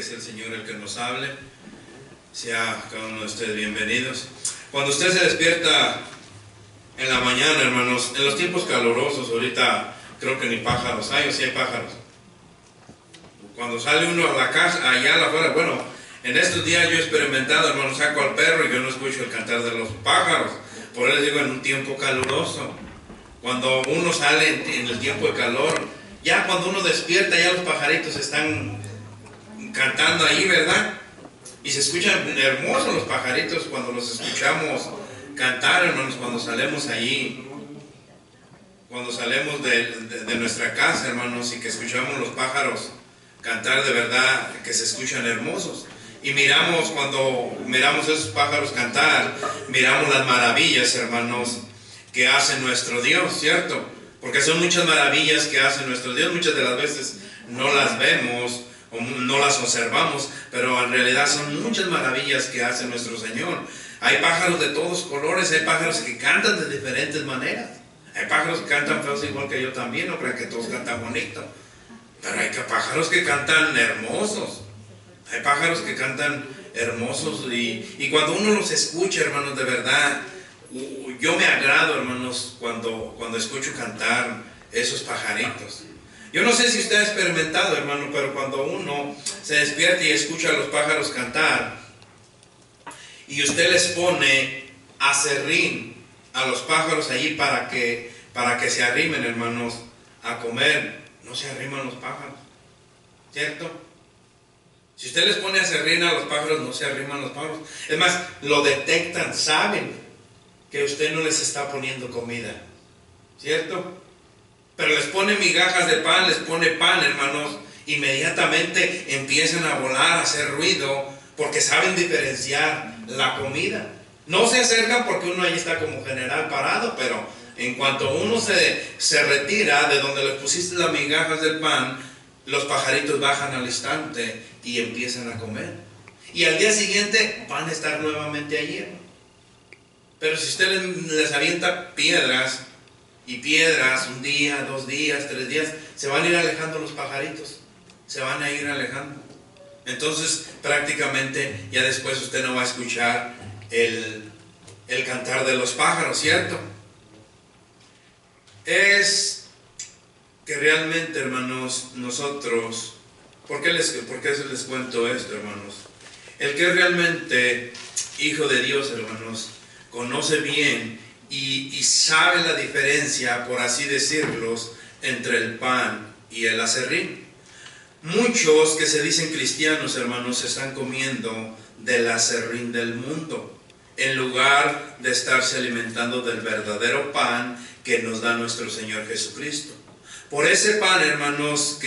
Es el Señor el que nos hable. Sea cada uno de ustedes bienvenidos. Cuando usted se despierta en la mañana, hermanos, en los tiempos calurosos, ahorita creo que ni pájaros hay, o sí hay pájaros. Cuando sale uno a la casa, allá afuera, bueno, en estos días yo he experimentado, hermanos, saco al perro y yo no escucho el cantar de los pájaros. Por eso digo, en un tiempo caluroso, cuando uno sale en el tiempo de calor, ya cuando uno despierta, ya los pajaritos están cantando ahí, ¿verdad? Y se escuchan hermosos los pajaritos cuando los escuchamos cantar, hermanos, cuando salimos allí, cuando salimos de nuestra casa, hermanos, y que escuchamos los pájaros cantar, de verdad que se escuchan hermosos. Y miramos, cuando miramos esos pájaros cantar, miramos las maravillas, hermanos, que hace nuestro Dios, ¿cierto? Porque son muchas maravillas que hace nuestro Dios. Muchas de las veces no las vemos o no las observamos, pero en realidad son muchas maravillas que hace nuestro Señor. Hay pájaros de todos colores, hay pájaros que cantan de diferentes maneras. Hay pájaros que cantan feos igual que yo también, no crean que todos cantan bonito. Pero hay pájaros que cantan hermosos. Hay pájaros que cantan hermosos y cuando uno los escucha, hermanos, de verdad, yo me agrado, hermanos, cuando escucho cantar esos pajaritos. Yo no sé si usted ha experimentado, hermano, pero cuando uno se despierta y escucha a los pájaros cantar y usted les pone aserrín a los pájaros allí para que se arrimen, hermanos, a comer, no se arriman los pájaros, ¿cierto? Si usted les pone aserrín a los pájaros, no se arriman los pájaros. Es más, lo detectan, saben que usted no les está poniendo comida, ¿cierto? Pero les pone migajas de pan, les pone pan, hermanos, inmediatamente empiezan a volar, a hacer ruido, porque saben diferenciar la comida. No se acercan porque uno ahí está como general parado, pero en cuanto uno se retira de donde les pusiste las migajas del pan, los pajaritos bajan al instante y empiezan a comer. Y al día siguiente van a estar nuevamente allí. Pero si usted les avienta piedras y piedras, un día, 2 días, 3 días, se van a ir alejando los pajaritos, se van a ir alejando. Entonces prácticamente ya después usted no va a escuchar el cantar de los pájaros, ¿cierto? Es que realmente, hermanos, nosotros, ¿por qué les cuento esto, hermanos? El que es realmente hijo de Dios, hermanos, conoce bien y sabe la diferencia, por así decirlos, entre el pan y el aserrín. Muchos que se dicen cristianos, hermanos, están comiendo del aserrín del mundo, en lugar de estarse alimentando del verdadero pan que nos da nuestro Señor Jesucristo. Por ese pan, hermanos,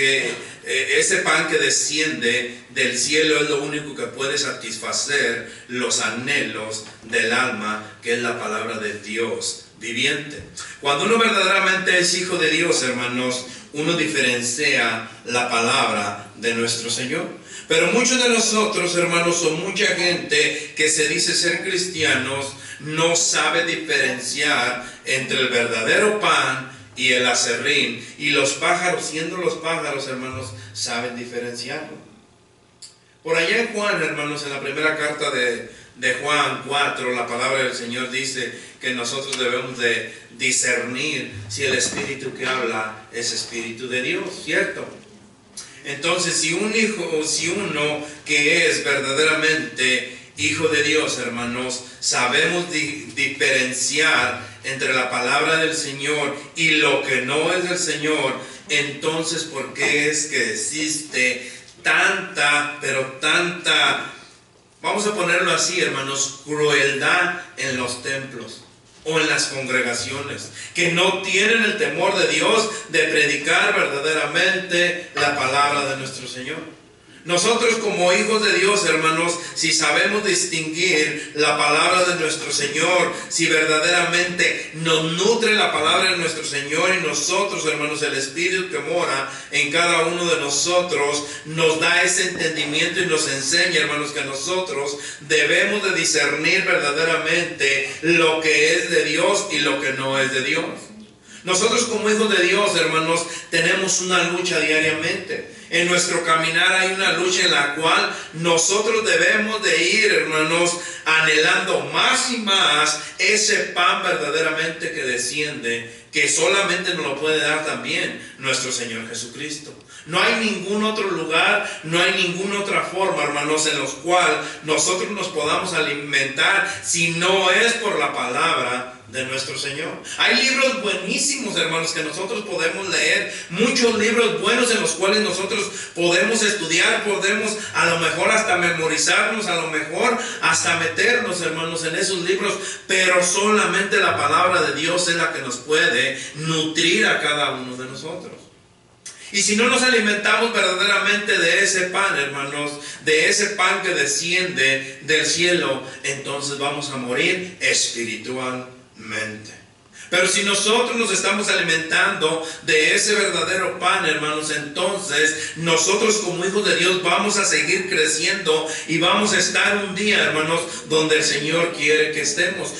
ese pan que desciende del cielo es lo único que puede satisfacer los anhelos del alma, que es la palabra de Dios viviente. Cuando uno verdaderamente es hijo de Dios, hermanos, uno diferencia la palabra de nuestro Señor. Pero muchos de nosotros, hermanos, o mucha gente que se dice ser cristianos, no sabe diferenciar entre el verdadero pan y el aserrín, y los pájaros, siendo los pájaros, hermanos, saben diferenciarlo. Por allá en Juan, hermanos, en la primera carta de Juan 4, la palabra del Señor dice que nosotros debemos de discernir si el espíritu que habla es espíritu de Dios, ¿cierto? Entonces, si uno que es verdaderamente hijo de Dios, hermanos, sabemos diferenciar entre la palabra del Señor y lo que no es del Señor, entonces, ¿por qué es que existe tanta, vamos a ponerlo así, hermanos, crueldad en los templos o en las congregaciones, que no tienen el temor de Dios de predicar verdaderamente la palabra de nuestro Señor? Nosotros como hijos de Dios, hermanos, si sabemos distinguir la palabra de nuestro Señor, si verdaderamente nos nutre la palabra de nuestro Señor y nosotros, hermanos, el Espíritu que mora en cada uno de nosotros, nos da ese entendimiento y nos enseña, hermanos, que nosotros debemos de discernir verdaderamente lo que es de Dios y lo que no es de Dios. Nosotros como hijos de Dios, hermanos, tenemos una lucha diariamente. En nuestro caminar hay una lucha en la cual nosotros debemos de ir, hermanos, anhelando más y más ese pan verdaderamente que desciende, que solamente nos lo puede dar también nuestro Señor Jesucristo. No hay ningún otro lugar, no hay ninguna otra forma, hermanos, en los cual nosotros nos podamos alimentar si no es por la palabra de nuestro Señor. Hay libros buenísimos, hermanos, que nosotros podemos leer, muchos libros buenos en los cuales nosotros podemos estudiar, podemos a lo mejor hasta memorizarnos, a lo mejor hasta meternos, hermanos, en esos libros, pero solamente la palabra de Dios es la que nos puede nutrir a cada uno de nosotros. Y si no nos alimentamos verdaderamente de ese pan, hermanos, de ese pan que desciende del cielo, entonces vamos a morir espiritualmente. Pero si nosotros nos estamos alimentando de ese verdadero pan, hermanos, entonces nosotros como hijos de Dios vamos a seguir creciendo y vamos a estar un día, hermanos, donde el Señor quiere que estemos.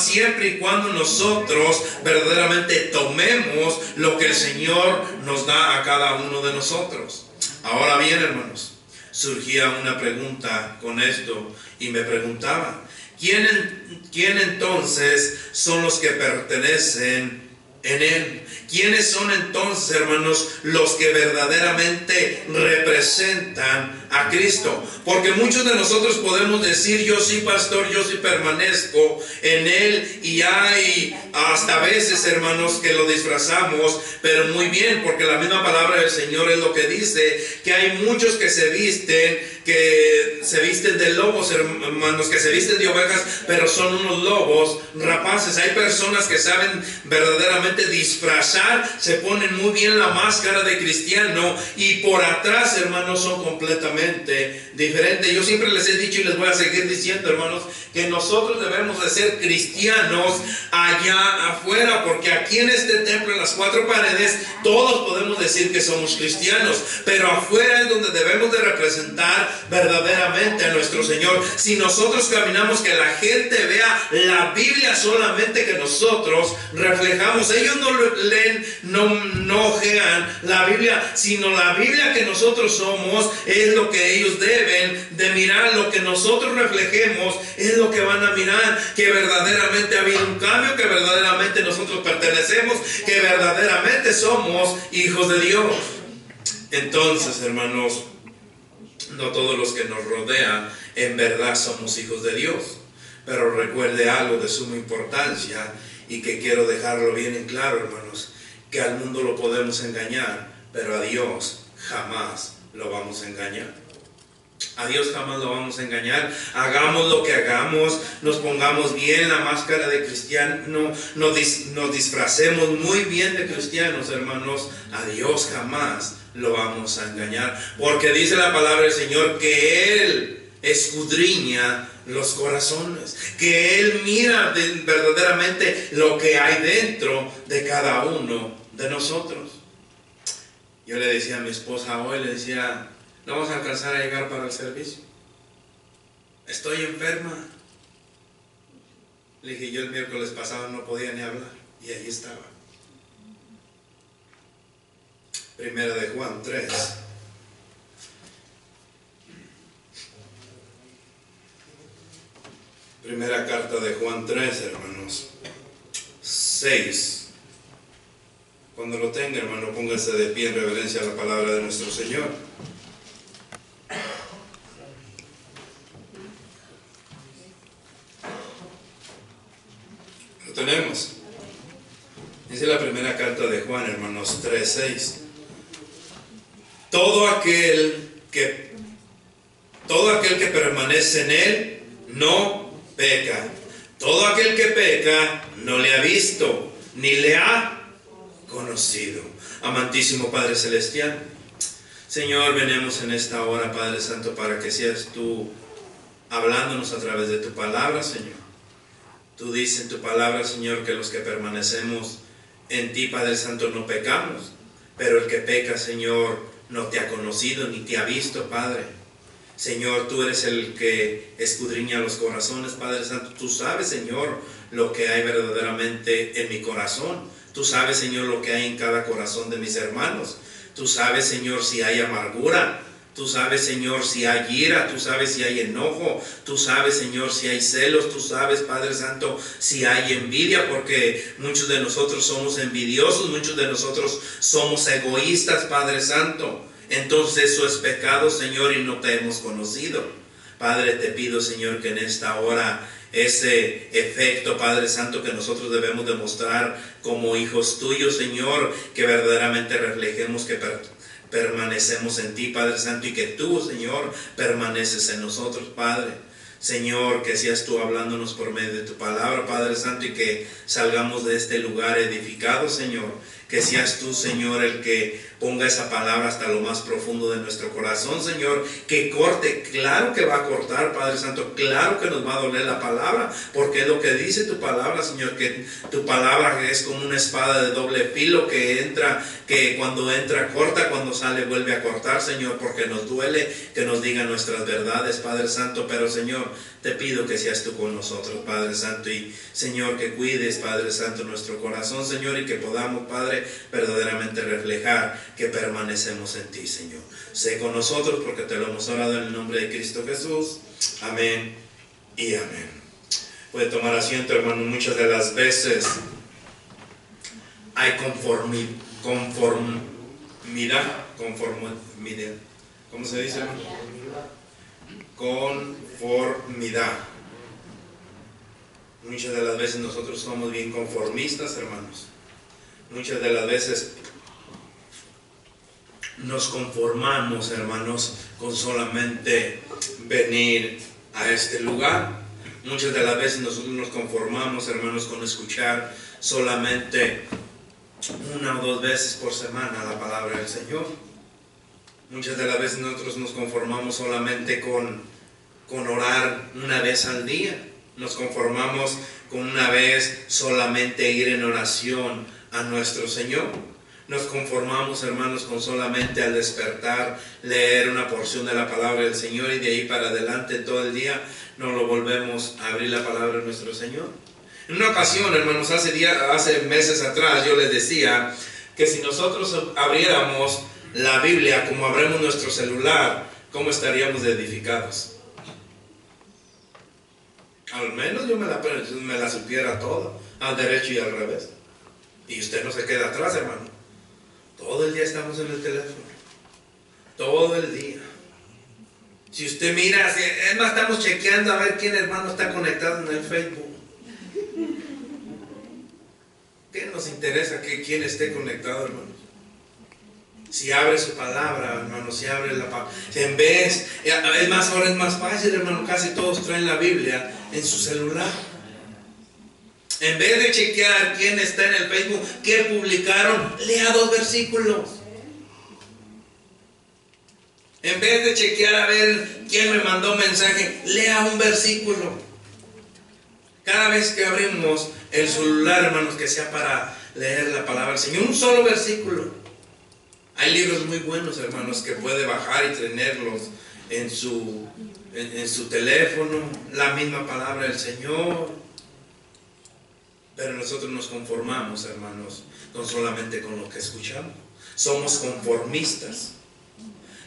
Siempre y cuando nosotros verdaderamente tomemos lo que el Señor nos da a cada uno de nosotros. Ahora bien, hermanos, surgía una pregunta con esto y me preguntaba: ¿Quién entonces son los que pertenecen en Él? ¿Quiénes son entonces, hermanos, los que verdaderamente representan a Cristo? Porque muchos de nosotros podemos decir: yo sí, pastor, yo sí permanezco en Él, y hay hasta veces, hermanos, que lo disfrazamos, pero muy bien, porque la misma palabra del Señor es lo que dice, que hay muchos que se visten de lobos, hermanos, que se visten de ovejas, pero son unos lobos rapaces. Hay personas que saben verdaderamente disfrazar, se ponen muy bien la máscara de cristiano, y por atrás, hermanos, son completamente diferentes. Yo siempre les he dicho y les voy a seguir diciendo, hermanos, que nosotros debemos de ser cristianos allá afuera, porque aquí en este templo, en las cuatro paredes, todos podemos decir que somos cristianos, pero afuera es donde debemos de representar verdaderamente a nuestro Señor. Si nosotros caminamos, que la gente vea la Biblia solamente que nosotros reflejamos. Ellos no leen, no ojean la Biblia, sino la Biblia que nosotros somos es lo que ellos deben de mirar. Lo que nosotros reflejemos es lo que van a mirar, que verdaderamente ha habido un cambio, que verdaderamente nosotros pertenecemos, que verdaderamente somos hijos de Dios. Entonces, hermanos, no todos los que nos rodean en verdad somos hijos de Dios. Pero recuerde algo de suma importancia, y que quiero dejarlo bien en claro, hermanos, que al mundo lo podemos engañar, pero a Dios jamás lo vamos a engañar. A Dios jamás lo vamos a engañar. Hagamos lo que hagamos, nos pongamos bien la máscara de cristiano, nos disfracemos muy bien de cristianos, hermanos, a Dios jamás lo vamos a engañar, porque dice la palabra del Señor que Él escudriña los corazones, que Él mira verdaderamente lo que hay dentro de cada uno de nosotros. Yo le decía a mi esposa hoy, le decía: no vamos a alcanzar a llegar para el servicio, estoy enferma. Le dije: yo el miércoles pasado no podía ni hablar, y ahí estaba. Primera de Juan 3. Primera carta de Juan 3, hermanos. 6. Cuando lo tenga, hermano, póngase de pie en reverencia a la palabra de nuestro Señor. Lo tenemos. Dice la primera carta de Juan, hermanos, 3, 6. Todo aquel que permanece en Él no peca. Todo aquel que peca no le ha visto ni le ha conocido. Amantísimo Padre Celestial, Señor, venimos en esta hora, Padre Santo, para que seas tú hablándonos a través de tu palabra, Señor. Tú dices en tu palabra, Señor, que los que permanecemos en ti, Padre Santo, no pecamos. Pero el que peca, Señor, no te ha conocido ni te ha visto, Padre. Señor, tú eres el que escudriña los corazones, Padre Santo. Tú sabes, Señor, lo que hay verdaderamente en mi corazón. Tú sabes, Señor, lo que hay en cada corazón de mis hermanos. Tú sabes, Señor, si hay amargura. Tú sabes, Señor, si hay ira. Tú sabes si hay enojo. Tú sabes, Señor, si hay celos. Tú sabes, Padre Santo, si hay envidia, porque muchos de nosotros somos envidiosos, muchos de nosotros somos egoístas, Padre Santo. Entonces eso es pecado, Señor, y no te hemos conocido. Padre, te pido, Señor, que en esta hora ese efecto, Padre Santo, que nosotros debemos demostrar como hijos tuyos, Señor, que verdaderamente reflejemos que permanecemos en ti, Padre Santo, y que tú, Señor, permaneces en nosotros, Padre. Señor, que seas tú hablándonos por medio de tu palabra, Padre Santo, y que salgamos de este lugar edificado, Señor. Que seas tú, Señor, el que ponga esa palabra hasta lo más profundo de nuestro corazón, Señor. Que corte, claro que va a cortar, Padre Santo. Claro que nos va a doler la palabra, porque es lo que dice tu palabra, Señor. Que tu palabra es como una espada de doble filo que entra, que cuando entra corta, cuando sale vuelve a cortar, Señor. Porque nos duele que nos digan nuestras verdades, Padre Santo. Pero, Señor, te pido que seas tú con nosotros, Padre Santo. Y, Señor, que cuides, Padre Santo, nuestro corazón, Señor. Y que podamos, Padre, verdaderamente reflejar que permanecemos en ti, Señor. Sé con nosotros porque te lo hemos orado en el nombre de Cristo Jesús. Amén y amén. Puede tomar asiento, hermano. Muchas de las veces hay conformidad. ¿Cómo se dice, hermano? Conformidad. Muchas de las veces nosotros somos bien conformistas, hermanos. Muchas de las veces nos conformamos, hermanos, con solamente venir a este lugar. Muchas de las veces nosotros nos conformamos, hermanos, con escuchar solamente una o dos veces por semana la palabra del Señor. Muchas de las veces nosotros nos conformamos solamente con orar una vez al día. Nos conformamos con una vez solamente ir en oración a nuestro Señor. Nos conformamos, hermanos, con solamente al despertar leer una porción de la palabra del Señor, y de ahí para adelante todo el día no lo volvemos a abrir la palabra de nuestro Señor. En una ocasión, hermanos, hace meses atrás yo les decía que si nosotros abriéramos la Biblia como abrimos nuestro celular, ¿cómo estaríamos edificados? Al menos yo me la supiera toda, al derecho y al revés. Y usted no se queda atrás, hermano. Todo el día estamos en el teléfono. Todo el día. Si usted mira, es más, estamos chequeando a ver quién, hermano, está conectado en el Facebook. ¿Qué nos interesa que quién esté conectado, hermano? Si abre su palabra, hermano, si abre la palabra. En vez, es más, ahora es más fácil, hermano, casi todos traen la Biblia en su celular. En vez de chequear quién está en el Facebook, qué publicaron, lea 2 versículos. En vez de chequear a ver quién me mandó mensaje, lea un versículo. Cada vez que abrimos el celular, hermanos, que sea para leer la palabra del Señor, un solo versículo. Hay libros muy buenos, hermanos, que puede bajar y tenerlos en su teléfono, la misma palabra del Señor. Pero nosotros nos conformamos, hermanos, no solamente con lo que escuchamos. Somos conformistas.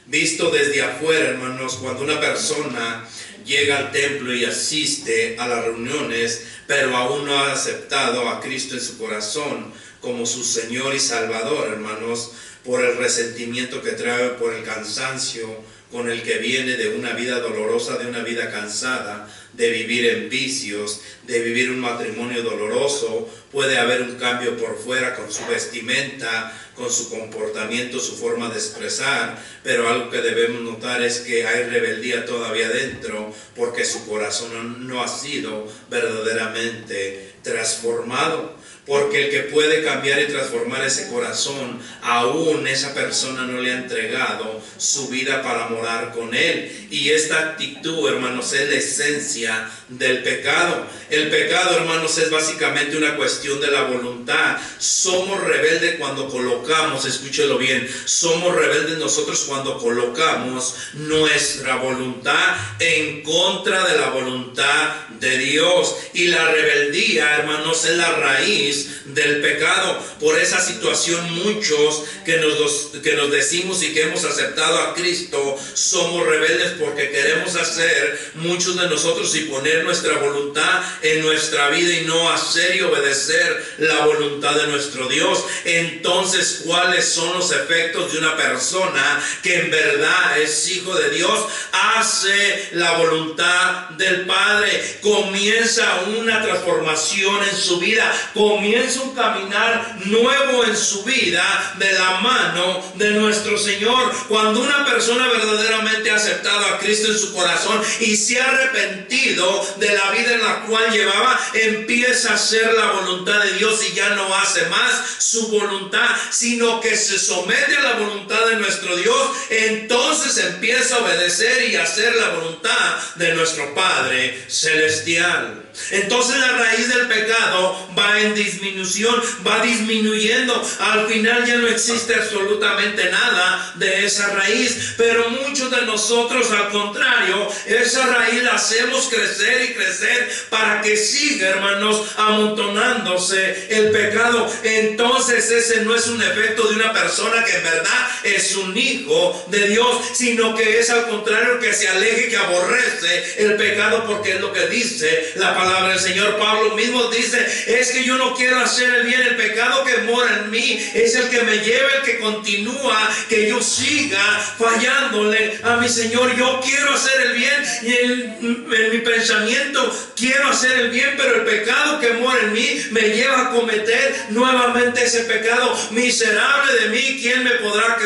Visto desde afuera, hermanos, cuando una persona llega al templo y asiste a las reuniones, pero aún no ha aceptado a Cristo en su corazón como su Señor y Salvador, hermanos, por el resentimiento que trae, por el cansancio con el que viene de una vida dolorosa, de una vida cansada, de vivir en vicios, de vivir un matrimonio doloroso. Puede haber un cambio por fuera con su vestimenta, con su comportamiento, su forma de expresar, pero algo que debemos notar es que hay rebeldía todavía dentro, porque su corazón no ha sido verdaderamente transformado. Porque el que puede cambiar y transformar ese corazón, aún esa persona no le ha entregado su vida para morar con él. Y esta actitud, hermanos, es la esencia consecuencia del pecado. El pecado, hermanos, es básicamente una cuestión de la voluntad. Somos rebeldes cuando colocamos, escúchelo bien, somos rebeldes nosotros cuando colocamos nuestra voluntad en contra de la voluntad de Dios. Y la rebeldía, hermanos, es la raíz del pecado. Por esa situación muchos que nos decimos y que hemos aceptado a Cristo somos rebeldes porque queremos hacer, muchos de nosotros, y poner nuestra voluntad en nuestra vida y no hacer y obedecer la voluntad de nuestro Dios. Entonces, ¿cuáles son los efectos de una persona que en verdad es hijo de Dios? Hace la voluntad del Padre, comienza una transformación en su vida, comienza un caminar nuevo en su vida de la mano de nuestro Señor. Cuando una persona verdaderamente ha aceptado a Cristo en su corazón y se ha arrepentido de la vida en la cual llevaba, empieza a hacer la voluntad de Dios y ya no hace más su voluntad, sino que se somete a la voluntad de nuestro Dios. Entonces empieza a obedecer y hacer la voluntad de nuestro Padre celestial. Entonces la raíz del pecado va en disminución, va disminuyendo. Al final ya no existe absolutamente nada de esa raíz. Pero muchos de nosotros, al contrario, esa raíz la hacemos crecer y crecer para que siga, hermanos, amontonándose el pecado. Entonces ese no es un efecto de una persona que en verdad es un hijo de Dios, sino que es al contrario, que se aleje, que aborrece el pecado, porque es lo que dice la palabra del Señor. Pablo mismo dice: es que yo no quiero hacer el bien, el pecado que mora en mí es el que me lleva, el que continúa, que yo siga fallándole a mi Señor. Yo quiero hacer el bien y en mi pensamiento quiero hacer el bien, pero el pecado que mora en mí me lleva a cometer nuevamente ese pecado. Miserable de mí, ¿quién me podrá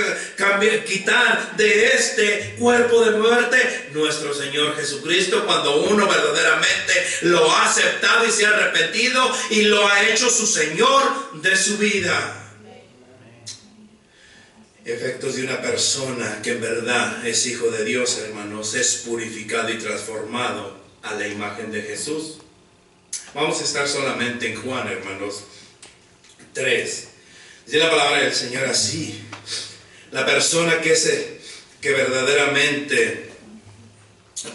quitar de este cuerpo de muerte? Nuestro Señor Jesucristo, cuando uno verdaderamente lo ha aceptado y se ha arrepentido y lo ha hecho su Señor de su vida. Efectos de una persona que en verdad es hijo de Dios, hermanos: es purificado y transformado a la imagen de Jesús. Vamos a estar solamente en Juan, hermanos, 3. Dice la palabra del Señor así: la persona que verdaderamente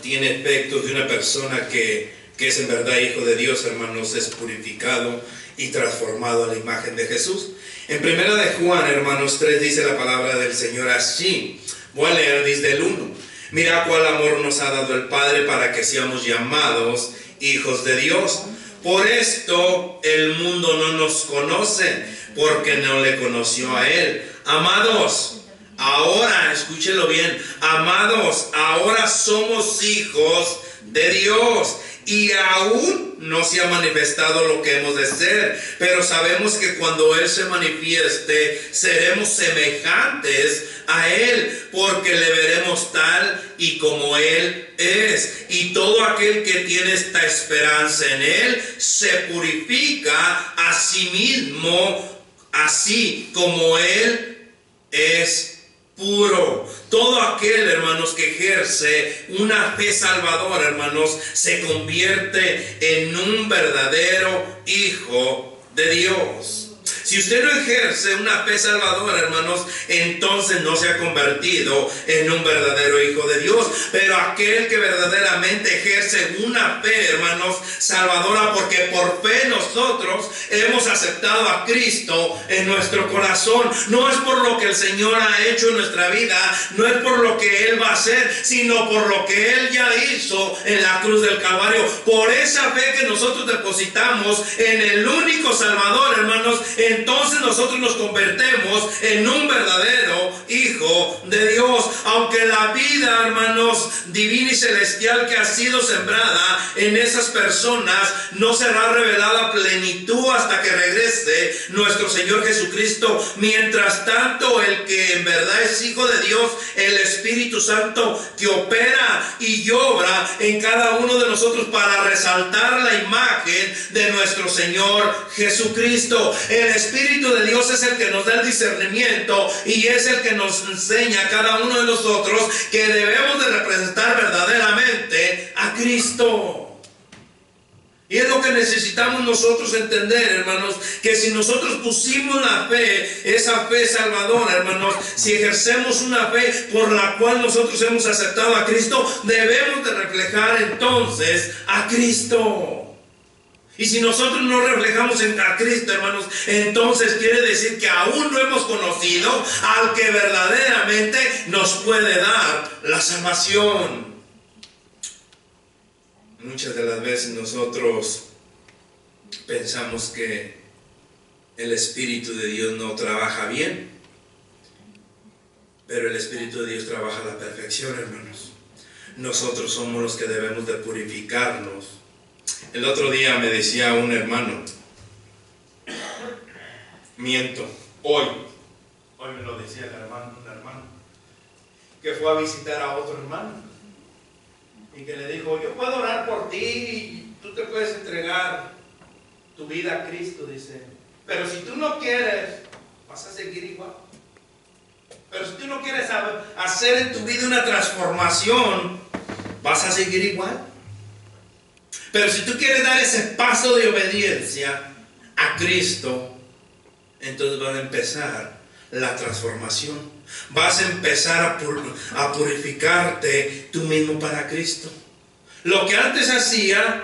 tiene efectos de una persona que es en verdad hijo de Dios, hermanos, es purificado y transformado a la imagen de Jesús. En primera de Juan, hermanos, 3 dice la palabra del Señor así. Voy a leer desde el 1. Mira cuál amor nos ha dado el Padre para que seamos llamados hijos de Dios. Por esto el mundo no nos conoce, porque no le conoció a Él. Amados, ahora, escúchelo bien, amados, ahora somos hijos de Dios, y aún no se ha manifestado lo que hemos de ser, pero sabemos que cuando Él se manifieste, seremos semejantes a Él, porque le veremos tal y como Él es. Y todo aquel que tiene esta esperanza en Él se purifica a sí mismo, así como Él es puro. Todo aquel, hermanos, que ejerce una fe salvadora, hermanos, se convierte en un verdadero hijo de Dios. Si usted no ejerce una fe salvadora, hermanos, entonces no se ha convertido en un verdadero hijo de Dios. Pero aquel que verdaderamente ejerce una fe, hermanos, salvadora, porque por fe nosotros hemos aceptado a Cristo en nuestro corazón. No es por lo que el Señor ha hecho en nuestra vida, no es por lo que Él va a hacer, sino por lo que Él ya hizo en la cruz del Calvario. Por esa fe que nosotros depositamos en el único Salvador, hermanos, entonces nosotros nos convertimos en un verdadero hijo de Dios. Aunque la vida, hermanos, divina y celestial que ha sido sembrada en esas personas no será revelada a plenitud hasta que regrese nuestro Señor Jesucristo. Mientras tanto, el que en verdad es hijo de Dios, el Espíritu Santo que opera y obra en cada uno de nosotros para resaltar la imagen de nuestro Señor Jesucristo. El Espíritu de Dios es el que nos da el discernimiento y es el que nos enseña a cada uno de nosotros que debemos de representar verdaderamente a Cristo. Y es lo que necesitamos nosotros entender, hermanos, que si nosotros pusimos la fe, esa fe salvadora, hermanos, si ejercemos una fe por la cual nosotros hemos aceptado a Cristo, debemos de reflejar entonces a Cristo. Y si nosotros no reflejamos a Cristo, hermanos, entonces quiere decir que aún no hemos conocido al que verdaderamente nos puede dar la salvación. Muchas de las veces nosotros pensamos que el Espíritu de Dios no trabaja bien, pero el Espíritu de Dios trabaja a la perfección, hermanos. Nosotros somos los que debemos de purificarnos. El otro día me decía un hermano, hoy me lo decía un hermano, que fue a visitar a otro hermano. Y que le dijo, yo puedo orar por ti y tú te puedes entregar tu vida a Cristo, dice. Pero si tú no quieres, vas a seguir igual. Pero si tú no quieres hacer en tu vida una transformación, vas a seguir igual. Pero si tú quieres dar ese paso de obediencia a Cristo, entonces va a empezar la transformación. Vas a empezar a purificarte tú mismo para Cristo. Lo que antes hacías,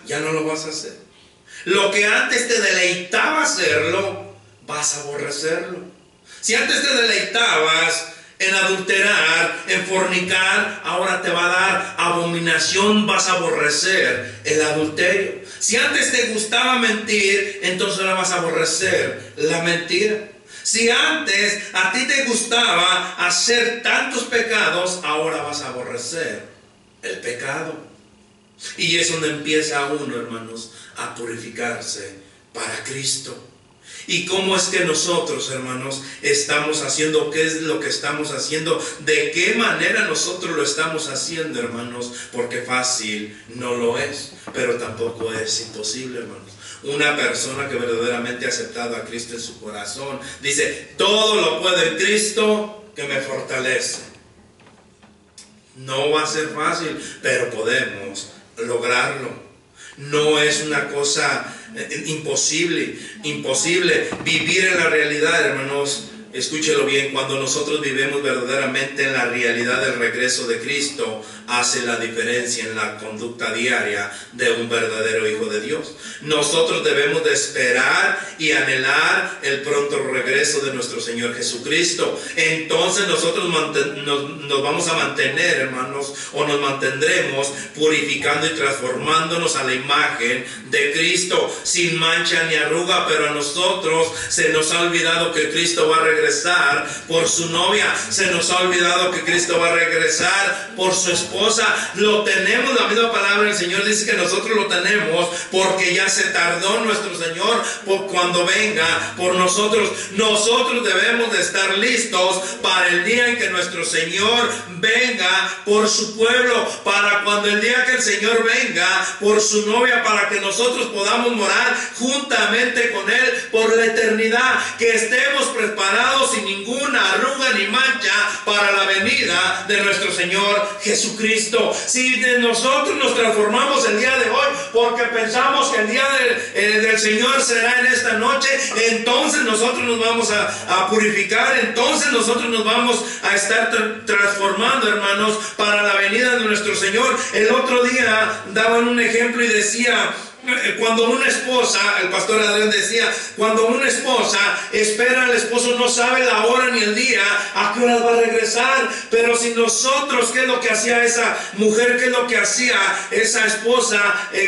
ya no lo vas a hacer. Lo que antes te deleitaba hacerlo, vas a aborrecerlo. Si antes te deleitabas en adulterar, en fornicar, ahora te va a dar abominación, vas a aborrecer el adulterio. Si antes te gustaba mentir, entonces ahora vas a aborrecer la mentira. Si antes a ti te gustaba hacer tantos pecados, ahora vas a aborrecer el pecado. Y es donde empieza uno, hermanos, a purificarse para Cristo. ¿Y cómo es que nosotros, hermanos, estamos haciendo? ¿Qué es lo que estamos haciendo? ¿De qué manera nosotros lo estamos haciendo, hermanos? Porque fácil no lo es, pero tampoco es imposible, hermanos. Una persona que verdaderamente ha aceptado a Cristo en su corazón dice, todo lo puede en Cristo que me fortalece. No va a ser fácil, pero podemos lograrlo. No es una cosa imposible vivir en la realidad, hermanos. Escúchelo bien, cuando nosotros vivimos verdaderamente en la realidad del regreso de Cristo, hace la diferencia en la conducta diaria de un verdadero hijo de Dios. Nosotros debemos de esperar y anhelar el pronto regreso de nuestro Señor Jesucristo. Entonces nosotros nos vamos a mantener, hermanos, o nos mantendremos purificando y transformándonos a la imagen de Cristo, sin mancha ni arruga. Pero a nosotros se nos ha olvidado que Cristo va a regresar por su novia, se nos ha olvidado que Cristo va a regresar por su esposa. Lo tenemos, la misma palabra del Señor dice que nosotros lo tenemos porque ya se tardó nuestro Señor por cuando venga por nosotros. Nosotros debemos de estar listos para el día en que nuestro Señor venga por su pueblo, para cuando el día que el Señor venga por su novia, para que nosotros podamos morar juntamente con Él por la eternidad, que estemos preparados sin ninguna arruga ni mancha para la venida de nuestro Señor Jesucristo. Si nosotros nos transformamos el día de hoy porque pensamos que el día del Señor será en esta noche, entonces nosotros nos vamos a purificar, entonces nosotros nos vamos a estar transformando, hermanos, para la venida de nuestro Señor. El otro día daban un ejemplo y decía, cuando una esposa, el pastor Adrián decía, cuando una esposa espera al esposo, no sabe la hora ni el día a qué horas va a regresar. Pero si nosotros, ¿qué es lo que hacía esa mujer? ¿Qué es lo que hacía esa esposa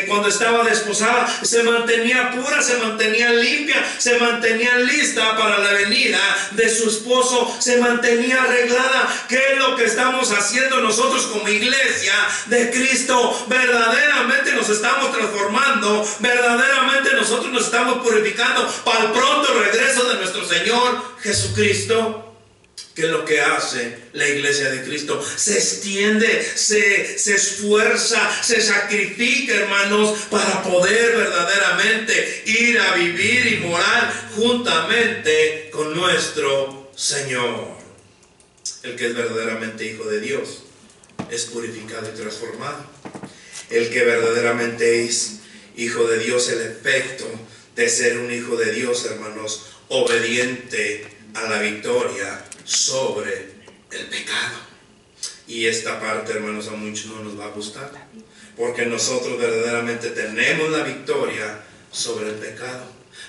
cuando estaba desposada? Se mantenía pura, se mantenía limpia, se mantenía lista para la venida de su esposo, se mantenía arreglada. ¿Qué es lo que estamos haciendo nosotros como iglesia de Cristo? Verdaderamente nos estamos transformando, verdaderamente nosotros nos estamos purificando para el pronto regreso de nuestro Señor Jesucristo. ¿Qué es lo que hace la iglesia de Cristo? Se extiende, se esfuerza, se sacrifica, hermanos, para poder verdaderamente ir a vivir y morar juntamente con nuestro Señor. El que es verdaderamente hijo de Dios es purificado y transformado. el que verdaderamente es hijo de Dios, el efecto de ser un hijo de Dios, hermanos, obediente a la victoria sobre el pecado. Y esta parte, hermanos, a muchos no nos va a gustar, porque nosotros verdaderamente tenemos la victoria sobre el pecado,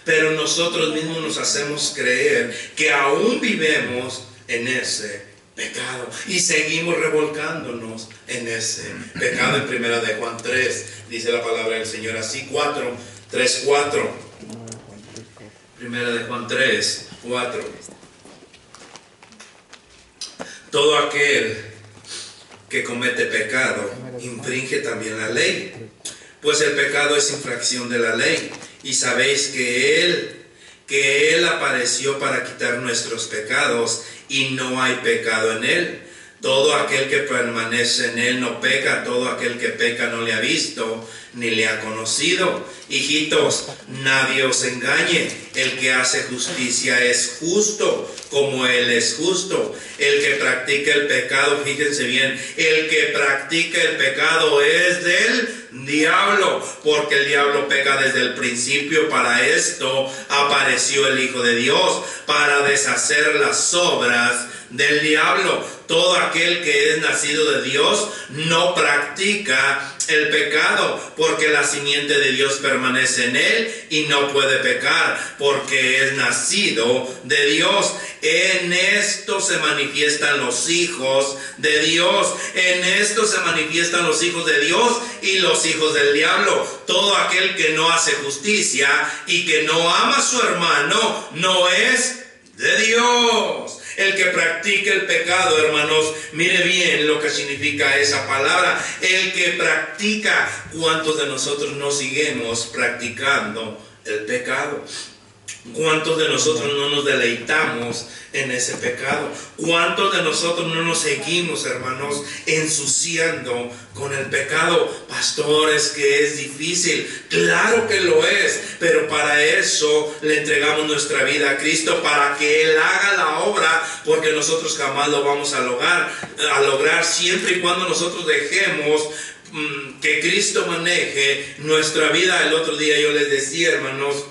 pero nosotros mismos nos hacemos creer que aún vivimos en ese pecado y seguimos revolcándonos en ese pecado. En primera de Juan 3 dice la palabra del Señor así, 3:4. Primera de Juan 3:4. Todo aquel que comete pecado infringe también la ley, pues el pecado es infracción de la ley, y sabéis que Él apareció para quitar nuestros pecados, y no hay pecado en Él. Todo aquel que permanece en Él no peca, todo aquel que peca no le ha visto ni le ha conocido. Hijitos, nadie os engañe, el que hace justicia es justo como Él es justo. El que practica el pecado, fíjense bien, el que practica el pecado es del diablo, porque el diablo peca desde el principio. Para esto apareció el Hijo de Dios, para deshacer las obras del diablo. Todo aquel que es nacido de Dios no practica el pecado, porque la simiente de Dios permanece en él y no puede pecar, porque es nacido de Dios. En esto se manifiestan los hijos de Dios. En esto se manifiestan los hijos de Dios y los hijos del diablo. Todo aquel que no hace justicia y que no ama a su hermano no es de Dios. El que practica el pecado, hermanos, mire bien lo que significa esa palabra. El que practica, ¿cuántos de nosotros no seguimos practicando el pecado? ¿Cuántos de nosotros no nos deleitamos en ese pecado? ¿Cuántos de nosotros no nos seguimos, hermanos, ensuciando con el pecado? Pastores, que es difícil. Claro que lo es, pero para eso le entregamos nuestra vida a Cristo, para que Él haga la obra, porque nosotros jamás lo vamos a lograr siempre y cuando nosotros dejemos que Cristo maneje nuestra vida. El otro día yo les decía, hermanos,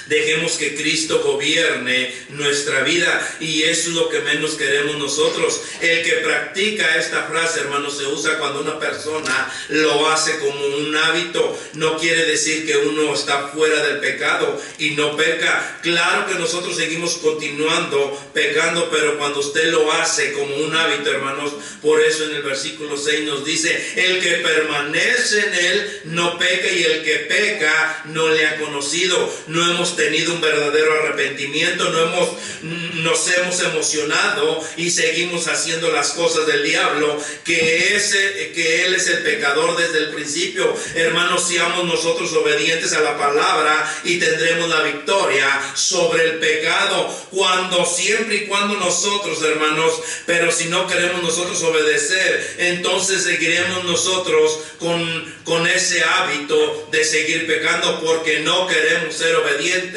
dejemos que Cristo gobierne nuestra vida, y eso es lo que menos queremos nosotros. El que practica esta frase, hermanos, se usa cuando una persona lo hace como un hábito. No quiere decir que uno está fuera del pecado y no peca. Claro que nosotros seguimos continuando pecando, pero cuando usted lo hace como un hábito, hermanos, por eso en el versículo 6 nos dice: el que permanece en él no peca, y el que peca no le ha conocido. No hemos tenido un verdadero arrepentimiento, nos hemos emocionado y seguimos haciendo las cosas del diablo, que él es el pecador desde el principio. Hermanos, seamos nosotros obedientes a la palabra y tendremos la victoria sobre el pecado, siempre y cuando nosotros, hermanos, pero si no queremos nosotros obedecer, entonces seguiremos nosotros con ese hábito de seguir pecando, porque no queremos ser obedientes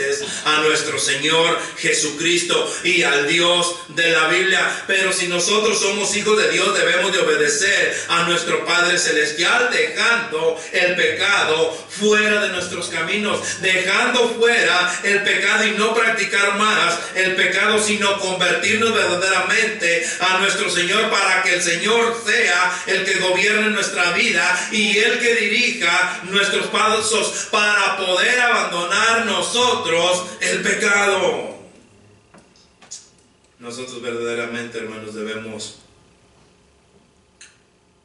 a nuestro Señor Jesucristo y al Dios de la Biblia. Pero si nosotros somos hijos de Dios, debemos de obedecer a nuestro Padre Celestial, dejando el pecado fuera de nuestros caminos, dejando fuera el pecado y no practicar más el pecado, sino convertirnos verdaderamente a nuestro Señor, para que el Señor sea el que gobierne nuestra vida y el que dirija nuestros pasos, para poder abandonar nosotros el pecado. Nosotros verdaderamente, hermanos, debemos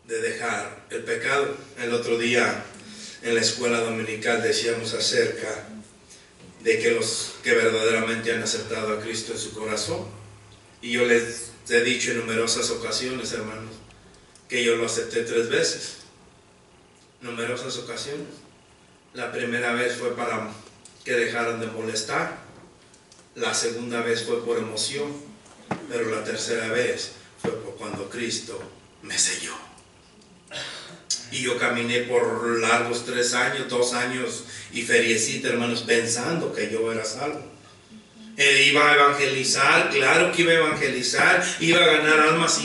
de dejar el pecado. El otro día en la escuela dominical decíamos acerca de que los que verdaderamente han aceptado a Cristo en su corazón, y yo les he dicho en numerosas ocasiones, hermanos, que yo lo acepté 3 veces. Numerosas ocasiones. La primera vez fue para que dejaran de molestar. La segunda vez fue por emoción, pero la tercera vez fue por cuando Cristo me selló. Y yo caminé por largos 3 años, 2 años y feriecita, hermanos, pensando que yo era salvo. Iba a evangelizar, claro que iba a evangelizar, iba a ganar almas,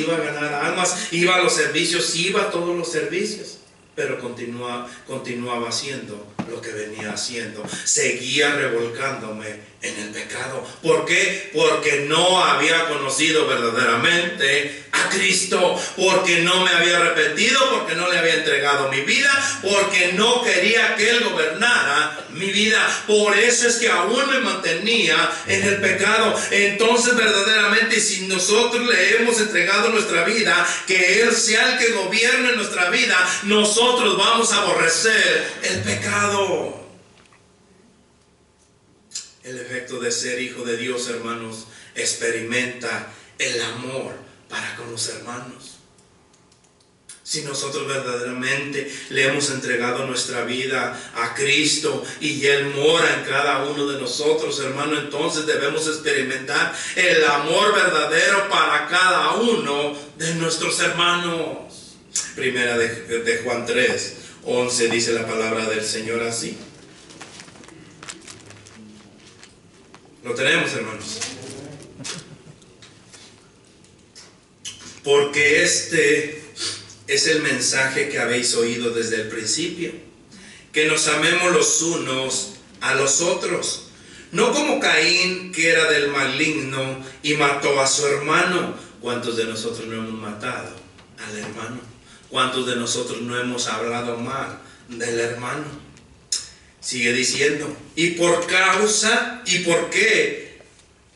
iba a los servicios, iba a todos los servicios. pero continuaba haciendo lo que venía haciendo. Seguía revolcándome en el pecado. ¿Por qué? Porque no había conocido verdaderamente a Cristo, porque no me había arrepentido, porque no le había entregado mi vida, porque no quería que Él gobernara mi vida. Por eso es que aún me mantenía en el pecado. Entonces verdaderamente, si nosotros le hemos entregado nuestra vida, que Él sea el que gobierne nuestra vida, nosotros vamos a aborrecer el pecado. El efecto de ser hijo de Dios, hermanos, experimenta el amor para con los hermanos. Si nosotros verdaderamente le hemos entregado nuestra vida a Cristo y Él mora en cada uno de nosotros, hermano, entonces debemos experimentar el amor verdadero para cada uno de nuestros hermanos. Primera de Juan 3:11 dice la palabra del Señor así. Lo tenemos, hermanos. Porque este es el mensaje que habéis oído desde el principio, que nos amemos los unos a los otros, no como Caín, que era del maligno y mató a su hermano. ¿Cuántos de nosotros no hemos matado al hermano? ¿Cuántos de nosotros no hemos hablado mal del hermano? Sigue diciendo, ¿y por qué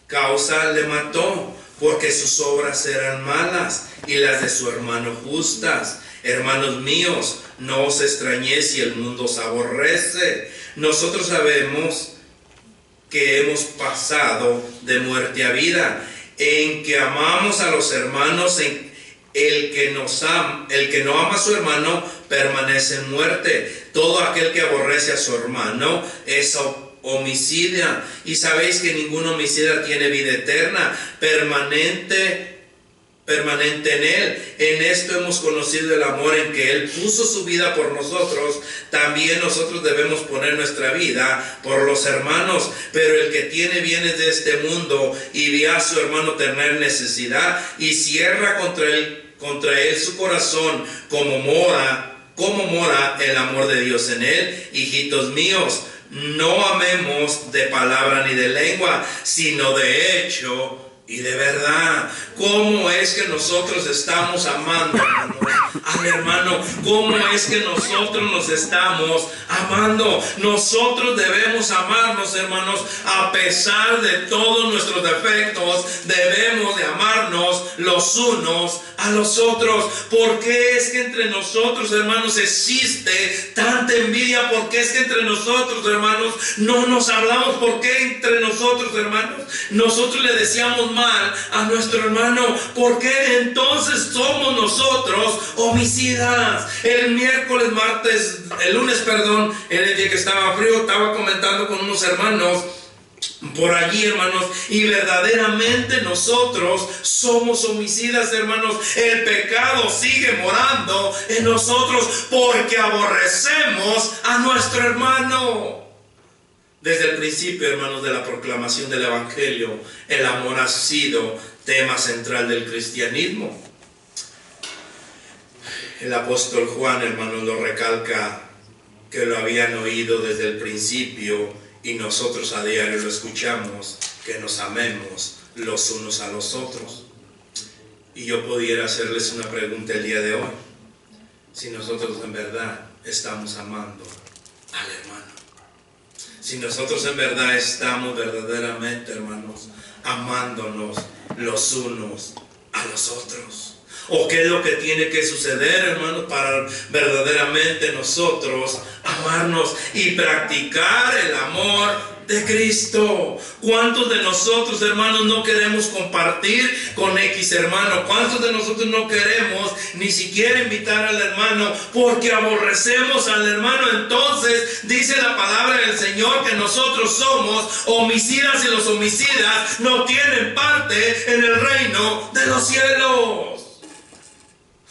causa le mató? Porque sus obras eran malas y las de su hermano justas. Hermanos míos, no os extrañéis si el mundo os aborrece. Nosotros sabemos que hemos pasado de muerte a vida, en que amamos a los hermanos. El que no ama a su hermano permanece en muerte. Todo aquel que aborrece a su hermano es homicida. Y sabéis que ningún homicida tiene vida eterna permanente en él. En esto hemos conocido el amor, en que Él puso su vida por nosotros. También nosotros debemos poner nuestra vida por los hermanos. Pero el que tiene bienes de este mundo y ve a su hermano tener necesidad y cierra contra él su corazón, ¿cómo mora el amor de Dios en él? Hijitos míos, no amemos de palabra ni de lengua, sino de hecho y de verdad. ¿Cómo es que nosotros estamos amando, hermanos, al hermano? ¿Cómo es que nosotros nos estamos amando? Nosotros debemos amarnos, hermanos, a pesar de todos nuestros defectos. Debemos de amarnos los unos a los otros. ¿Por qué es que entre nosotros, hermanos, existe tanta envidia? ¿Por qué es que entre nosotros, hermanos, no nos hablamos? ¿Por qué entre nosotros, hermanos, nosotros le decíamos mal a nuestro hermano? ¿Por qué entonces somos nosotros homicidas? El lunes, en el día que estaba frío, estaba comentando con unos hermanos por allí, hermanos, y verdaderamente nosotros somos homicidas, hermanos. El pecado sigue morando en nosotros porque aborrecemos a nuestro hermano. Desde el principio, hermanos, de la proclamación del Evangelio, el amor ha sido tema central del cristianismo. El apóstol Juan, hermanos, lo recalca, que lo habían oído desde el principio y nosotros a diario lo escuchamos, que nos amemos los unos a los otros. Y yo pudiera hacerles una pregunta el día de hoy: si nosotros en verdad estamos amando al hermano, si nosotros en verdad estamos verdaderamente, hermanos, amándonos los unos a los otros. ¿O qué es lo que tiene que suceder, hermanos, para verdaderamente nosotros amarnos y practicar el amor de Cristo? ¿Cuántos de nosotros, hermanos, no queremos compartir con X hermano? ¿Cuántos de nosotros no queremos ni siquiera invitar al hermano porque aborrecemos al hermano? Entonces dice la palabra del Señor que nosotros somos homicidas y los homicidas no tienen parte en el reino de los cielos.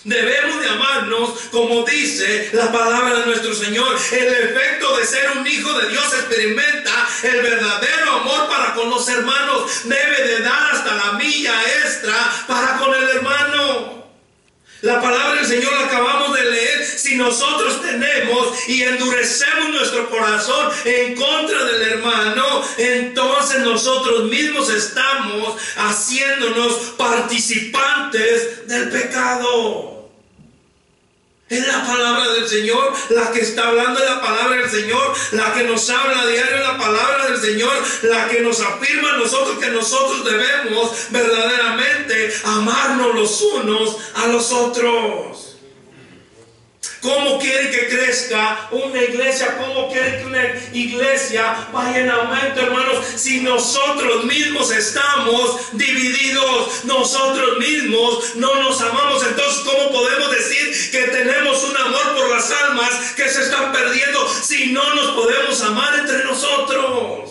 Debemos de amarnos, como dice la palabra de nuestro Señor. El efecto de ser un hijo de Dios experimenta el verdadero amor para con los hermanos. Debe de dar hasta la milla extra para con el hermano. La palabra del Señor la acabamos de leer. Si Si nosotros tenemos y endurecemos nuestro corazón en contra del hermano, entonces nosotros mismos estamos haciéndonos participantes del pecado. Es la palabra del Señor la que está hablando, es la palabra del Señor la que nos habla a diario, es la palabra del Señor la que nos afirma a nosotros que nosotros debemos verdaderamente amarnos los unos a los otros. ¿Cómo quiere que crezca una iglesia? ¿Cómo quiere que una iglesia vaya en aumento, hermanos? Si nosotros mismos estamos divididos, nosotros mismos no nos amamos, entonces ¿cómo podemos decir que tenemos un amor por las almas que se están perdiendo si no nos podemos amar entre nosotros?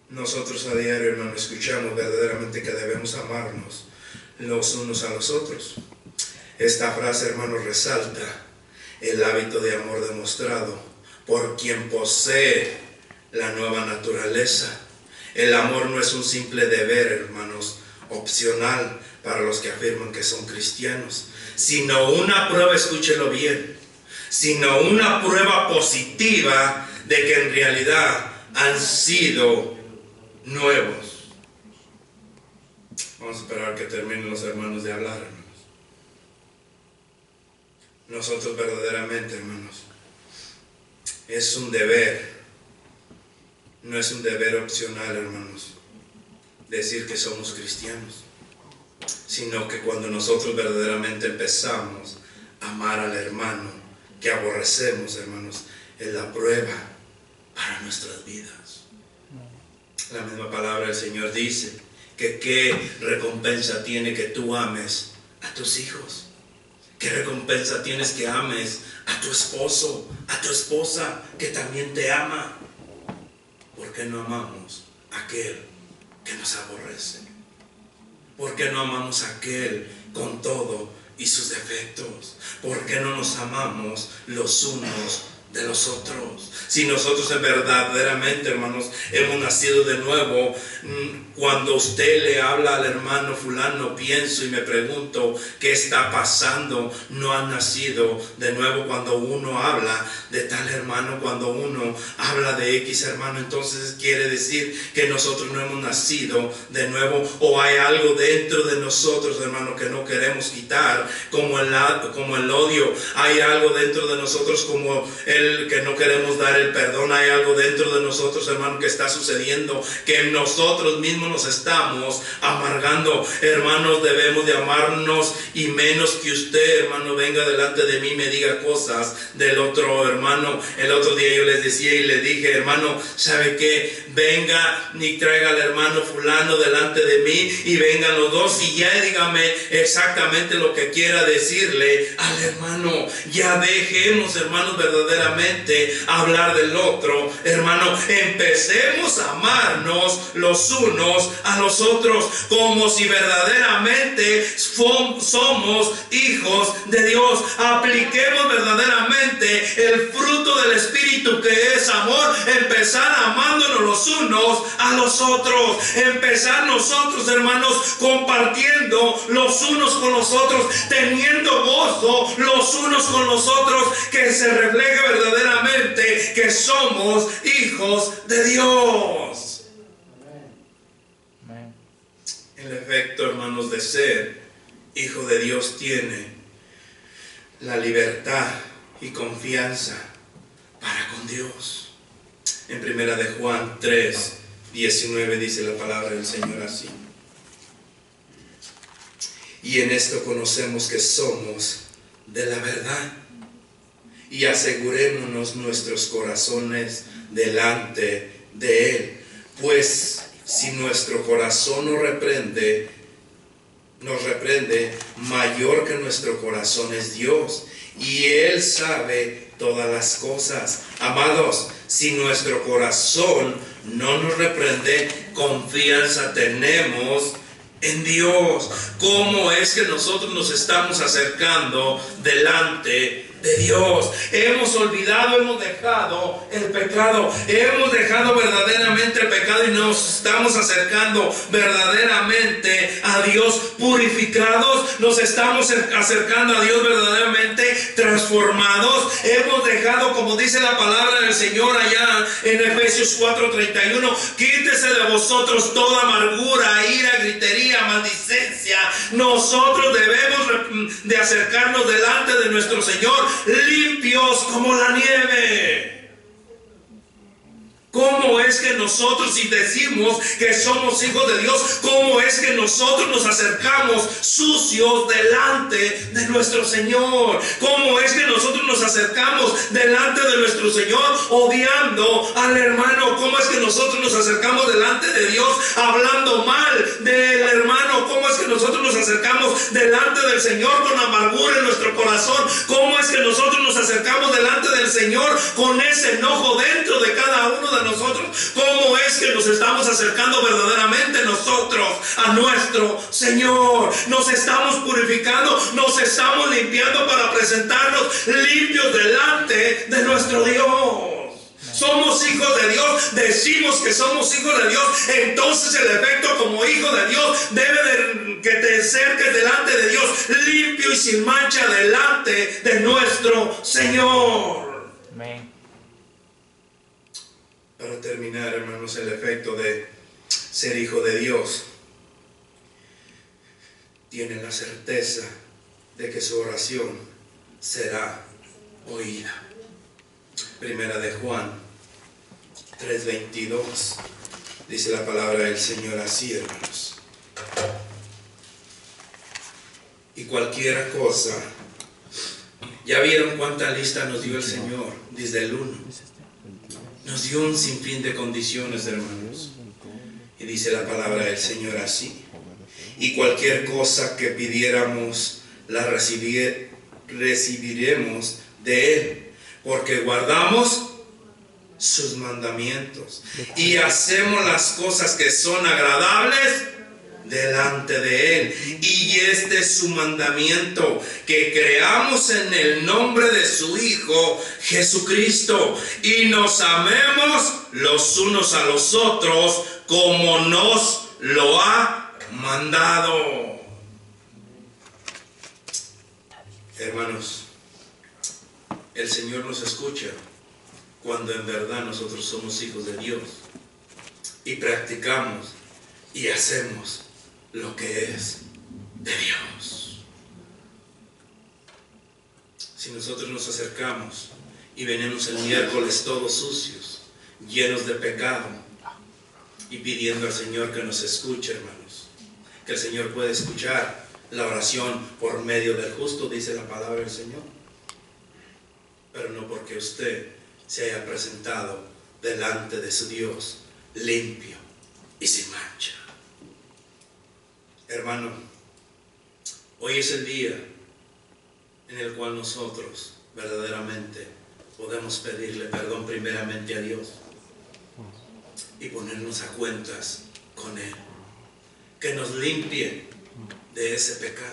Nosotros a diario, hermano, escuchamos verdaderamente que debemos amarnos los unos a los otros. Esta frase, hermano, resalta el hábito de amor demostrado por quien posee la nueva naturaleza. El amor no es un simple deber, hermanos, opcional para los que afirman que son cristianos, sino una prueba, escúchelo bien, sino una prueba positiva de que en realidad han sido nuevos. Vamos a esperar que terminen los hermanos de hablar, hermanos. Nosotros verdaderamente, hermanos, es un deber, no es un deber opcional, hermanos, decir que somos cristianos, sino que cuando nosotros verdaderamente empezamos a amar al hermano que aborrecemos, hermanos, es la prueba para nuestras vidas. La misma palabra del Señor dice que qué recompensa tiene que tú ames a tus hijos. ¿Qué recompensa tienes que ames a tu esposo, a tu esposa que también te ama? ¿Por qué no amamos a aquel que nos aborrece? ¿Por qué no amamos a aquel con todo y sus defectos? ¿Por qué no nos amamos los unos de los otros? Si nosotros verdaderamente, hermanos, hemos nacido de nuevo, cuando usted le habla al hermano fulano, pienso y me pregunto qué está pasando. No han nacido de nuevo. Cuando uno habla de tal hermano, cuando uno habla de X hermano, entonces quiere decir que nosotros no hemos nacido de nuevo, o hay algo dentro de nosotros, hermano, que no queremos quitar, como el odio. Hay algo dentro de nosotros como el que no queremos dar el perdón. Hay algo dentro de nosotros, hermano, que está sucediendo, que nosotros mismos nos estamos amargando. Hermanos, debemos de amarnos, y menos que usted, hermano, venga delante de mí y me diga cosas del otro hermano. El otro día yo les decía y le dije, hermano, ¿sabe qué? Venga y traiga al hermano fulano delante de mí, y vengan los dos y ya dígame exactamente lo que quiera decirle al hermano. Ya dejemos, hermanos, verdaderamente hablar del otro. Hermano, empecemos a amarnos los unos a los otros como si verdaderamente somos hijos de Dios. Apliquemos verdaderamente el fruto del Espíritu, que es amor. Empezar amándonos los unos a los otros. Empezar nosotros, hermanos, compartiendo los unos con los otros, teniendo gozo los unos con los otros, que se refleje verdaderamente que somos hijos de Dios. El efecto, hermanos, de ser hijo de Dios tiene la libertad y confianza para con Dios. En 1 de Juan 3:19 dice la palabra del Señor así: y en esto conocemos que somos de la verdad, y asegurémonos nuestros corazones delante de Él. Pues si nuestro corazón nos reprende, mayor que nuestro corazón es Dios, y Él sabe todas las cosas. Amados, si nuestro corazón no nos reprende, confianza tenemos en Dios. ¿Cómo es que nosotros nos estamos acercando delante de Dios. Hemos olvidado, hemos dejado el pecado. Hemos dejado verdaderamente el pecado y nos estamos acercando verdaderamente a Dios purificados. Nos estamos acercando a Dios verdaderamente transformados. Hemos dejado, como dice la palabra del Señor allá en Efesios 4:31, quítese de vosotros toda amargura, ira, gritería, maldicencia. Nosotros debemos de acercarnos delante de nuestro Señor limpios como la nieve. ¿Cómo es que nosotros, si decimos que somos hijos de Dios, cómo es que nosotros nos acercamos sucios delante de nuestro Señor? ¿Cómo es que nosotros nos acercamos delante de nuestro Señor odiando al hermano? ¿Cómo es que nosotros nos acercamos delante de Dios hablando mal del hermano? ¿Cómo es que nosotros nos acercamos delante del Señor con amargura en nuestro corazón? ¿Cómo es que nosotros nos acercamos delante del Señor con ese enojo dentro de cada uno de nosotros? ¿Cómo es que nos estamos acercando verdaderamente nosotros a nuestro Señor? Nos estamos purificando, nos estamos limpiando para presentarnos limpios delante de nuestro Dios. Somos hijos de Dios, decimos que somos hijos de Dios, entonces el efecto como hijo de Dios debe de que te acerques delante de Dios limpio y sin mancha delante de nuestro Señor. Amén. Para terminar, hermanos, el efecto de ser hijo de Dios, tiene la certeza de que su oración será oída. Primera de Juan 3:22 dice la palabra del Señor así, hermanos: y cualquier cosa, ya vieron cuánta lista nos dio el Señor desde el 1. Nos dio un sinfín de condiciones, hermanos. Y dice la palabra del Señor así: y cualquier cosa que pidiéramos, la recibiremos de Él, porque guardamos sus mandamientos y hacemos las cosas que son agradables delante de Él. Y este es su mandamiento, que creamos en el nombre de su Hijo Jesucristo y nos amemos los unos a los otros como nos lo ha mandado. Hermanos, el Señor nos escucha cuando en verdad nosotros somos hijos de Dios y practicamos y hacemos lo que es de Dios. Si nosotros nos acercamos y venimos el miércoles todos sucios, llenos de pecado, y pidiendo al Señor que nos escuche, hermanos, que el Señor puede escuchar la oración por medio del justo, dice la palabra del Señor, pero no porque usted se haya presentado delante de su Dios limpio y sin mancha. Hermano, hoy es el día en el cual nosotros verdaderamente podemos pedirle perdón primeramente a Dios y ponernos a cuentas con Él, que nos limpie de ese pecado,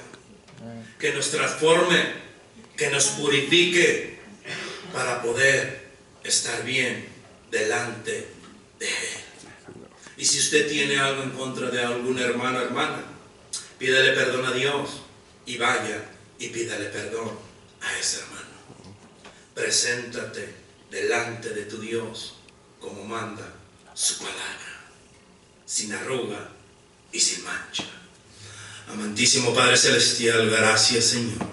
que nos transforme, que nos purifique para poder estar bien delante de Él. Y si usted tiene algo en contra de algún hermano o hermana, pídale perdón a Dios y vaya y pídale perdón a ese hermano. Preséntate delante de tu Dios como manda su palabra, sin arruga y sin mancha. Amantísimo Padre Celestial, gracias, Señor.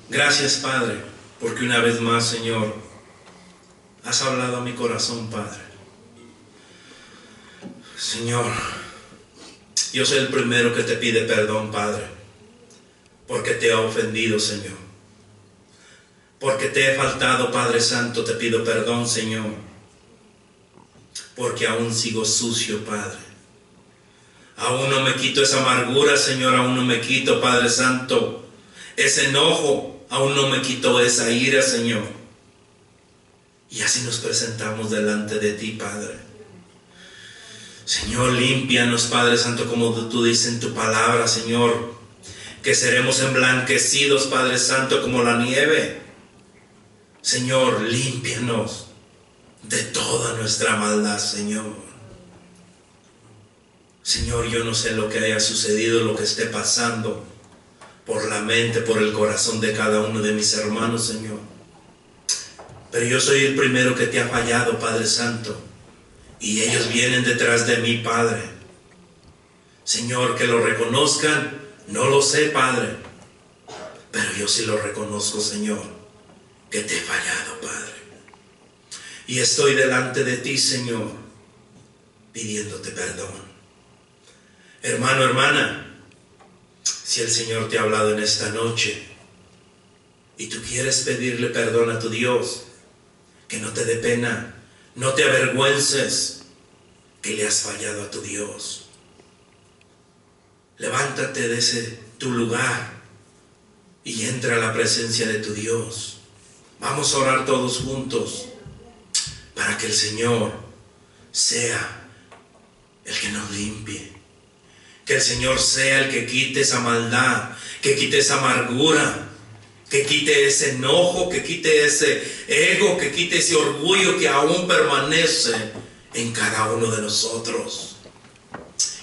Gracias, Padre, porque una vez más, Señor, has hablado a mi corazón, Padre. Señor, yo soy el primero que te pide perdón, Padre, porque te he ofendido, Señor. Porque te he faltado, Padre Santo, te pido perdón, Señor. Porque aún sigo sucio, Padre. Aún no me quito esa amargura, Señor. Aún no me quito, Padre Santo, ese enojo. Aún no me quito esa ira, Señor. Y así nos presentamos delante de ti, Padre. Señor, límpianos, Padre Santo, como tú dices en tu palabra, Señor, que seremos emblanquecidos, Padre Santo, como la nieve. Señor, límpianos de toda nuestra maldad, Señor. Señor, yo no sé lo que haya sucedido, lo que esté pasando por la mente, por el corazón de cada uno de mis hermanos, Señor. Pero yo soy el primero que te ha fallado, Padre Santo. Y ellos vienen detrás de mí, Padre. Señor, que lo reconozcan, no lo sé, Padre. Pero yo sí lo reconozco, Señor, que te he fallado, Padre. Y estoy delante de ti, Señor, pidiéndote perdón. Hermano, hermana, si el Señor te ha hablado en esta noche y tú quieres pedirle perdón a tu Dios, que no te dé pena, no te avergüences que le has fallado a tu Dios. Levántate de tu lugar y entra a la presencia de tu Dios. Vamos a orar todos juntos para que el Señor sea el que nos limpie. Que el Señor sea el que quite esa maldad, que quite esa amargura, que quite ese enojo, que quite ese ego, que quite ese orgullo que aún permanece en cada uno de nosotros.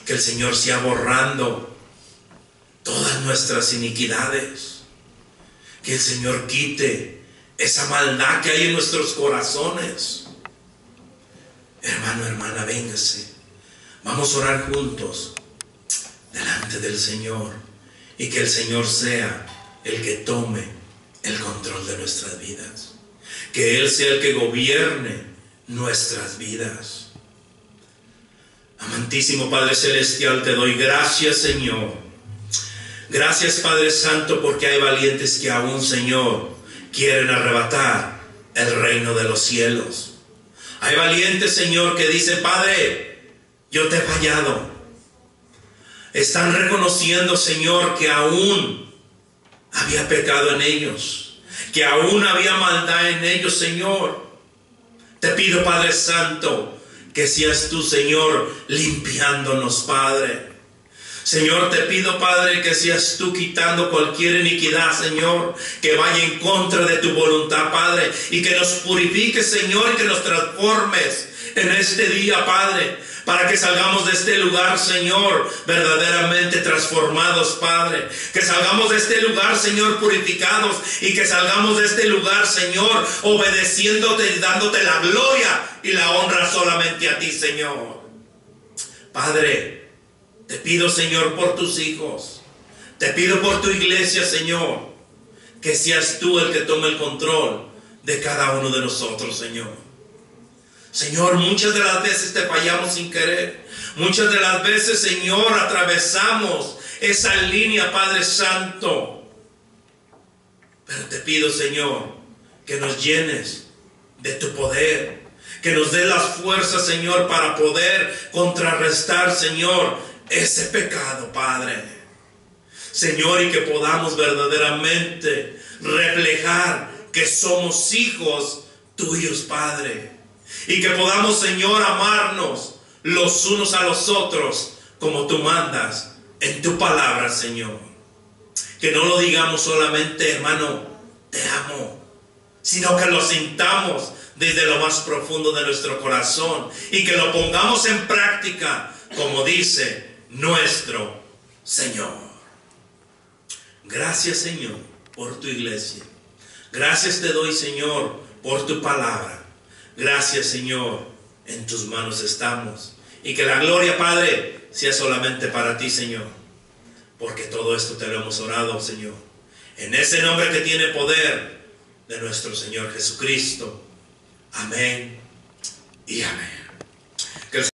Que el Señor sea borrando todas nuestras iniquidades. Que el Señor quite esa maldad que hay en nuestros corazones. Hermano, hermana, véngase. Vamos a orar juntos delante del Señor y que el Señor sea el que tome el control de nuestras vidas, que Él sea el que gobierne nuestras vidas. Amantísimo Padre Celestial, te doy gracias, Señor. Gracias, Padre Santo, porque hay valientes que aún, Señor, quieren arrebatar el reino de los cielos. Hay valientes, Señor, que dicen: Padre, yo te he fallado. Están reconociendo, Señor, que aún había pecado en ellos, que aún había maldad en ellos, Señor. Te pido, Padre Santo, que seas tú, Señor, limpiándonos, Padre. Señor, te pido, Padre, que seas tú quitando cualquier iniquidad, Señor, que vaya en contra de tu voluntad, Padre, y que nos purifiques, Señor, y que nos transformes en este día, Padre, para que salgamos de este lugar, Señor, verdaderamente transformados, Padre. Que salgamos de este lugar, Señor, purificados, y que salgamos de este lugar, Señor, obedeciéndote y dándote la gloria y la honra solamente a ti, Señor. Padre, te pido, Señor, por tus hijos. Te pido por tu iglesia, Señor, que seas tú el que tome el control de cada uno de nosotros, Señor. Señor, muchas de las veces te fallamos sin querer. Muchas de las veces, Señor, atravesamos esa línea, Padre Santo. Pero te pido, Señor, que nos llenes de tu poder, que nos dé las fuerzas, Señor, para poder contrarrestar, Señor, ese pecado, Padre. Señor, y que podamos verdaderamente reflejar que somos hijos tuyos, Padre. Y que podamos, Señor, amarnos los unos a los otros como tú mandas en tu palabra, Señor. Que no lo digamos solamente, hermano, te amo, sino que lo sintamos desde lo más profundo de nuestro corazón y que lo pongamos en práctica, como dice nuestro Señor. Gracias, Señor, por tu iglesia. Gracias te doy, Señor, por tu palabra. Gracias, Señor, en tus manos estamos. Y que la gloria, Padre, sea solamente para ti, Señor. Porque todo esto te lo hemos orado, Señor, en ese nombre que tiene poder de nuestro Señor Jesucristo. Amén y amén.